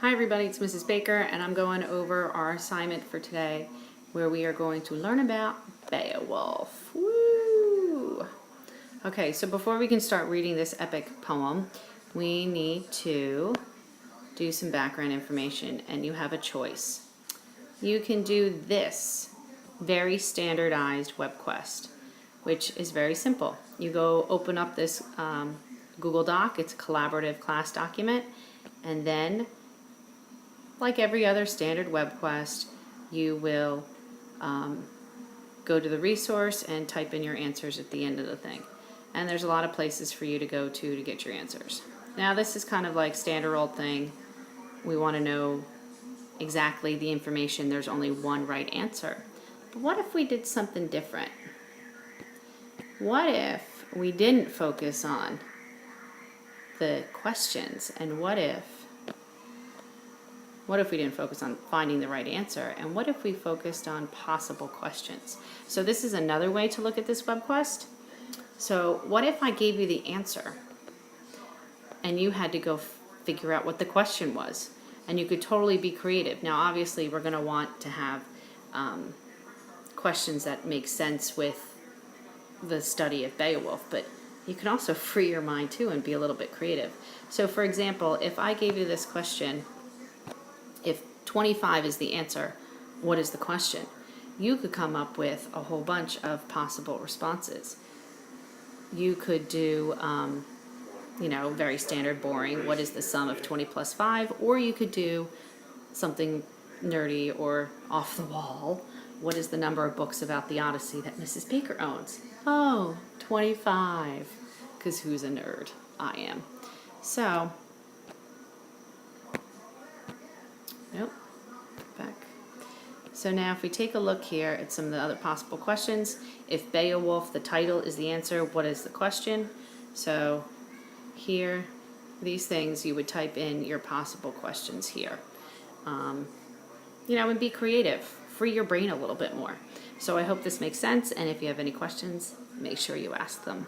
Hi everybody, it's Mrs. Baker and I'm going over our assignment for today where we are going to learn about Beowulf. Woo! Okay, so before we can start reading this epic poem, we need to do some background information and you have a choice. You can do this very standardized Webquest, which is very simple. You go open up this Google Doc, it's a collaborative class document, and then like every other standard web quest, you will go to the resource and type in your answers at the end of the thing. And there's a lot of places for you to go to get your answers. Now this is kind of like standard old thing. We want to know exactly the information. There's only one right answer. But what if we did something different? What if we didn't focus on the questions? And what if we didn't focus on finding the right answer? And what if we focused on possible questions? So this is another way to look at this web quest. So what if I gave you the answer and you had to go figure out what the question was? And you could totally be creative. Now obviously we're going to want to have questions that make sense with the study of Beowulf, but you can also free your mind too and be a little bit creative. So for example, if I gave you this question, if 25 is the answer, what is the question? You could come up with a whole bunch of possible responses. You could do, very standard, boring, what is the sum of 20 plus 5? Or you could do something nerdy or off the wall. What is the number of books about the Odyssey that Mrs. Baker owns? Oh, 25. Because who's a nerd? I am. So, nope, back. So now if we take a look here at some of the other possible questions, if Beowulf, the title, is the answer, what is the question? So here, these things, you would type in your possible questions here. And be creative. Free your brain a little bit more. So I hope this makes sense, and if you have any questions, make sure you ask them.